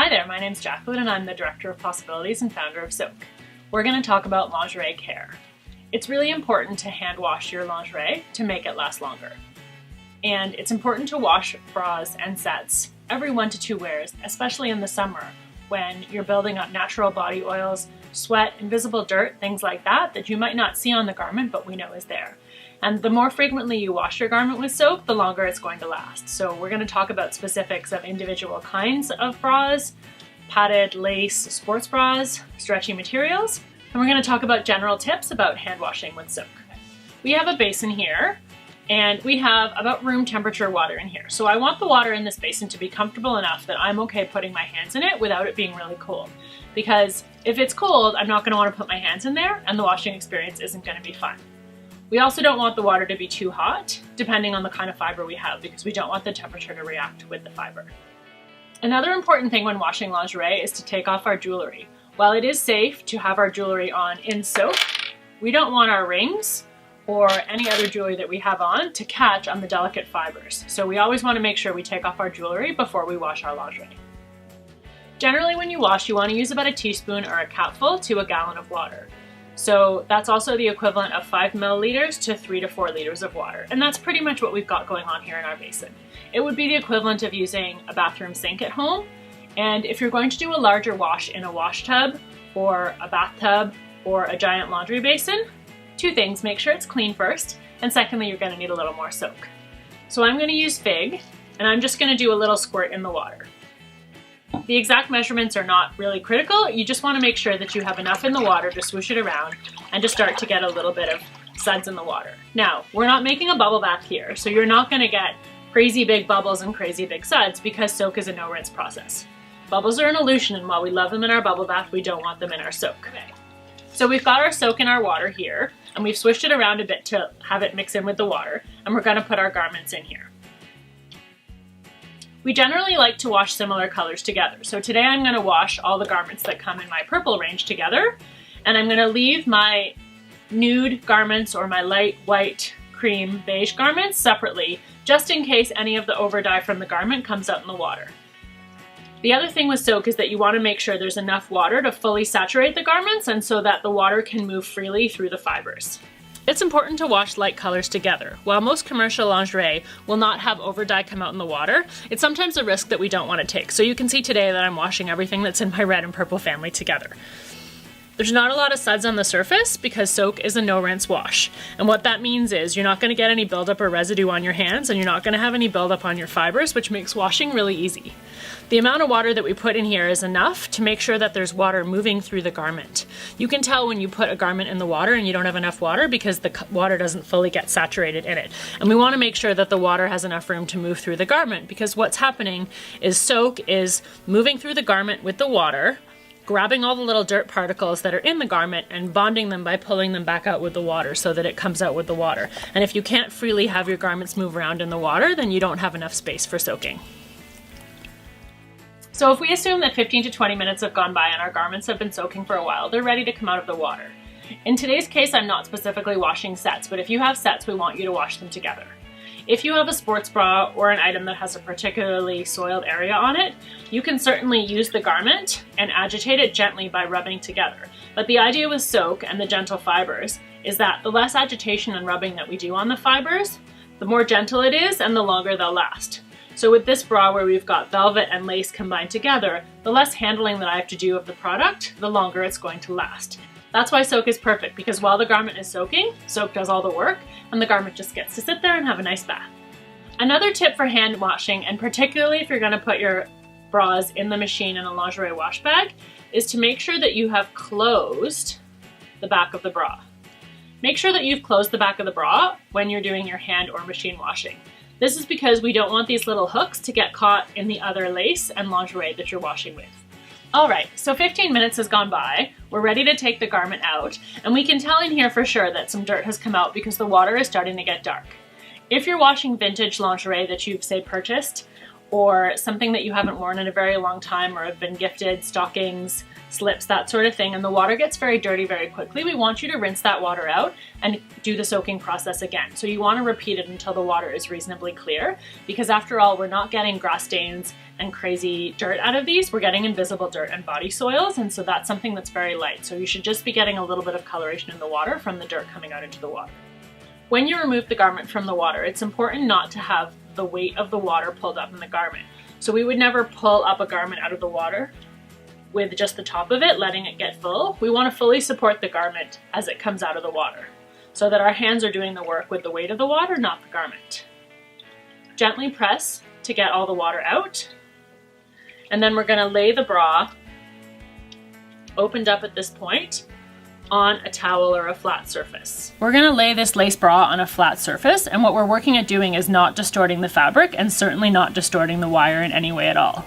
Hi there, my name's Jacqueline and I'm the Director of Possibilities and founder of Soak. We're going to talk about lingerie care. It's really important to hand wash your lingerie to make it last longer. And it's important to wash bras and sets every 1 to 2 wears, especially in the summer when you're building up natural body oils, sweat, invisible dirt, things like that you might not see on the garment but we know is there. And the more frequently you wash your garment with soap, the longer it's going to last. So we're going to talk about specifics of individual kinds of bras, padded, lace, sports bras, stretchy materials, and we're going to talk about general tips about hand washing with soap. We have a basin here, and we have about room temperature water in here. So I want the water in this basin to be comfortable enough that I'm okay putting my hands in it without it being really cold. Because if it's cold, I'm not going to want to put my hands in there, and the washing experience isn't going to be fun. We also don't want the water to be too hot, depending on the kind of fiber we have, because we don't want the temperature to react with the fiber. Another important thing when washing lingerie is to take off our jewelry. While it is safe to have our jewelry on in soap, we don't want our rings or any other jewelry that we have on to catch on the delicate fibers. So we always want to make sure we take off our jewelry before we wash our lingerie. Generally when you wash, you want to use about a teaspoon or a cupful to a gallon of water. So that's also the equivalent of 5 milliliters to 3 to 4 liters of water. And that's pretty much what we've got going on here in our basin. It would be the equivalent of using a bathroom sink at home. And if you're going to do a larger wash in a wash tub or a bathtub or a giant laundry basin, 2 things: make sure it's clean first, and secondly, you're going to need a little more soak. So I'm going to use Fig, and I'm just going to do a little squirt in the water. The exact measurements are not really critical. You just want to make sure that you have enough in the water to swoosh it around and to start to get a little bit of suds in the water. Now, we're not making a bubble bath here, so you're not going to get crazy big bubbles and crazy big suds because soak is a no-rinse process. Bubbles are an illusion, and while we love them in our bubble bath, we don't want them in our soak. Okay. So we've got our soak in our water here, and we've swished it around a bit to have it mix in with the water, and we're going to put our garments in here. We generally like to wash similar colors together. So today I'm going to wash all the garments that come in my purple range together, and I'm going to leave my nude garments or my light white, cream, beige garments separately, just in case any of the over dye from the garment comes out in the water. The other thing with soak is that you want to make sure there's enough water to fully saturate the garments and so that the water can move freely through the fibers. It's important to wash light colors together. While most commercial lingerie will not have over dye come out in the water, it's sometimes a risk that we don't want to take. So you can see today that I'm washing everything that's in my red and purple family together. There's not a lot of suds on the surface because soak is a no-rinse wash. And what that means is you're not going to get any buildup or residue on your hands, and you're not going to have any buildup on your fibers, which makes washing really easy. The amount of water that we put in here is enough to make sure that there's water moving through the garment. You can tell when you put a garment in the water and you don't have enough water because the water doesn't fully get saturated in it. And we want to make sure that the water has enough room to move through the garment, because what's happening is soak is moving through the garment with the water, grabbing all the little dirt particles that are in the garment and bonding them by pulling them back out with the water so that it comes out with the water. And if you can't freely have your garments move around in the water, then you don't have enough space for soaking. So if we assume that 15 to 20 minutes have gone by and our garments have been soaking for a while, they're ready to come out of the water. In today's case, I'm not specifically washing sets, but if you have sets, we want you to wash them together. If you have a sports bra or an item that has a particularly soiled area on it, you can certainly use the garment and agitate it gently by rubbing together. But the idea with soak and the gentle fibers is that the less agitation and rubbing that we do on the fibers, the more gentle it is and the longer they'll last. So with this bra where we've got velvet and lace combined together, the less handling that I have to do of the product, the longer it's going to last. That's why soak is perfect, because while the garment is soaking, soak does all the work, and the garment just gets to sit there and have a nice bath. Another tip for hand washing, and particularly if you're going to put your bras in the machine in a lingerie wash bag, is to make sure that you have closed the back of the bra. Make sure that you've closed the back of the bra when you're doing your hand or machine washing. This is because we don't want these little hooks to get caught in the other lace and lingerie that you're washing with. Alright, so 15 minutes has gone by, we're ready to take the garment out, and we can tell in here for sure that some dirt has come out because the water is starting to get dark. If you're washing vintage lingerie that you've, say, purchased, or something that you haven't worn in a very long time or have been gifted, stockings, slips, that sort of thing, and the water gets very dirty very quickly, we want you to rinse that water out and do the soaking process again. So you want to repeat it until the water is reasonably clear, because after all, we're not getting grass stains and crazy dirt out of these, we're getting invisible dirt and body soils, and so that's something that's very light. So you should just be getting a little bit of coloration in the water from the dirt coming out into the water. When you remove the garment from the water, it's important not to have the weight of the water pulled up in the garment. So we would never pull up a garment out of the water with just the top of it, letting it get full. We want to fully support the garment as it comes out of the water, so that our hands are doing the work with the weight of the water, not the garment. Gently press to get all the water out, and then we're going to lay the bra, opened up at this point, on a towel or a flat surface. We're going to lay this lace bra on a flat surface, and what we're working at doing is not distorting the fabric and certainly not distorting the wire in any way at all.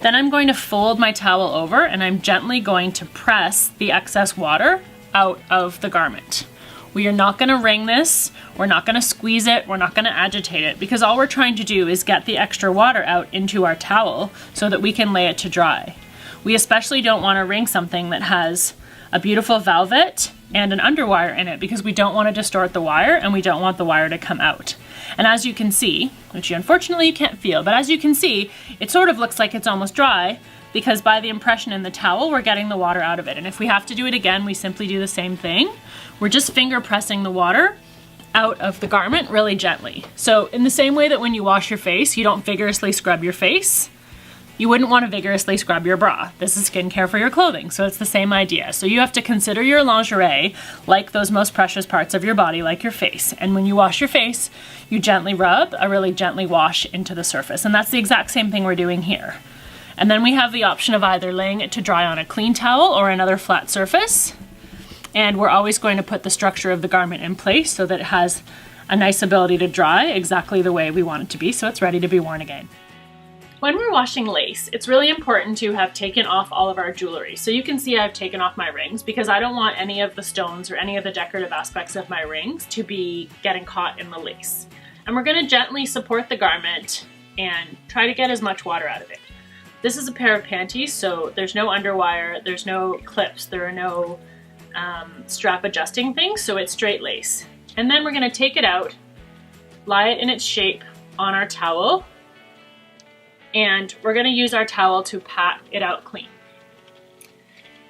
Then I'm going to fold my towel over and I'm gently going to press the excess water out of the garment. We are not going to wring this, we're not going to squeeze it, we're not going to agitate it, because all we're trying to do is get the extra water out into our towel so that we can lay it to dry. We especially don't want to wring something that has a beautiful velvet and an underwire in it, because we don't want to distort the wire and we don't want the wire to come out. And as you can see, which unfortunately you can't feel, but as you can see, it sort of looks like it's almost dry, because by the impression in the towel, we're getting the water out of it. And if we have to do it again, we simply do the same thing. We're just finger pressing the water out of the garment really gently. So in the same way that when you wash your face, you don't vigorously scrub your face, you wouldn't want to vigorously scrub your bra. This is skincare for your clothing, so it's the same idea. So you have to consider your lingerie like those most precious parts of your body, like your face. And when you wash your face, you gently rub, a really gently wash into the surface. And that's the exact same thing we're doing here. And then we have the option of either laying it to dry on a clean towel or another flat surface. And we're always going to put the structure of the garment in place so that it has a nice ability to dry exactly the way we want it to be, so it's ready to be worn again. When we're washing lace, it's really important to have taken off all of our jewelry. So you can see I've taken off my rings because I don't want any of the stones or any of the decorative aspects of my rings to be getting caught in the lace. And we're going to gently support the garment and try to get as much water out of it. This is a pair of panties, so there's no underwire, there's no clips, there are no strap adjusting things, so it's straight lace. And then we're going to take it out, lie it in its shape on our towel, and we're going to use our towel to pat it out clean.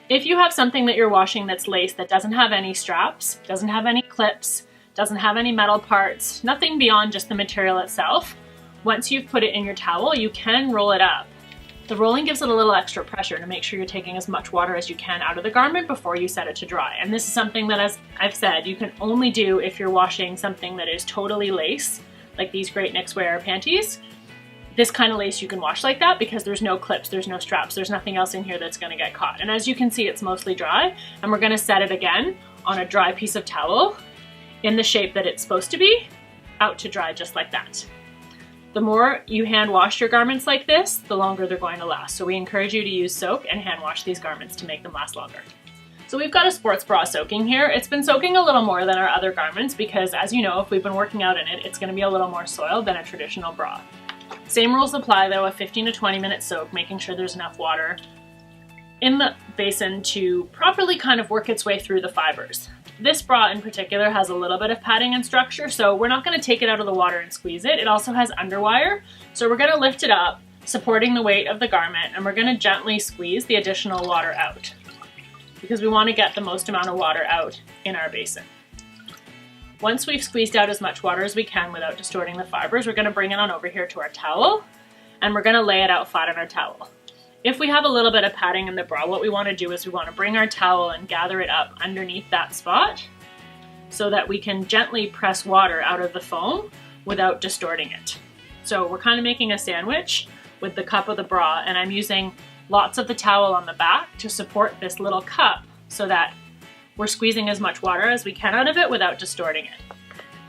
If you have something that you're washing that's lace that doesn't have any straps, doesn't have any clips, doesn't have any metal parts, nothing beyond just the material itself, once you've put it in your towel, you can roll it up. The rolling gives it a little extra pressure to make sure you're taking as much water as you can out of the garment before you set it to dry. And this is something that, as I've said, you can only do if you're washing something that is totally lace, like these Great Knix Wear panties. This kind of lace you can wash like that because there's no clips, there's no straps, there's nothing else in here that's going to get caught. And as you can see, it's mostly dry, and we're going to set it again on a dry piece of towel in the shape that it's supposed to be, out to dry just like that. The more you hand wash your garments like this, the longer they're going to last. So we encourage you to use soak and hand wash these garments to make them last longer. So we've got a sports bra soaking here. It's been soaking a little more than our other garments because, as you know, if we've been working out in it, it's going to be a little more soiled than a traditional bra. Same rules apply though, a 15 to 20 minute soak, making sure there's enough water in the basin to properly kind of work its way through the fibers. This bra in particular has a little bit of padding and structure, so we're not going to take it out of the water and squeeze it. It also has underwire, so we're going to lift it up, supporting the weight of the garment, and we're going to gently squeeze the additional water out because we want to get the most amount of water out in our basin. Once we've squeezed out as much water as we can without distorting the fibers, we're going to bring it on over here to our towel, and we're going to lay it out flat on our towel. If we have a little bit of padding in the bra, what we want to do is we want to bring our towel and gather it up underneath that spot so that we can gently press water out of the foam without distorting it. So we're kind of making a sandwich with the cup of the bra, and I'm using lots of the towel on the back to support this little cup so that we're squeezing as much water as we can out of it without distorting it.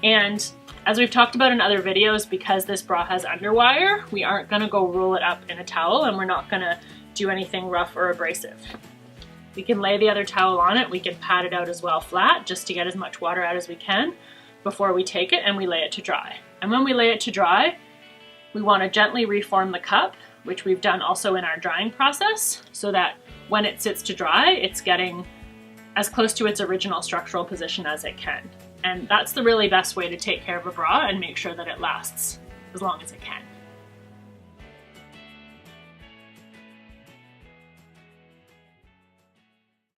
And as we've talked about in other videos, because this bra has underwire, we aren't going to go roll it up in a towel, and we're not going to do anything rough or abrasive. We can lay the other towel on it, we can pat it out as well flat just to get as much water out as we can before we take it and we lay it to dry. And when we lay it to dry, We want to gently reform the cup, which we've done also in our drying process, so that when it sits to dry, it's getting as close to its original structural position as it can. And that's the really best way to take care of a bra and make sure that it lasts as long as it can.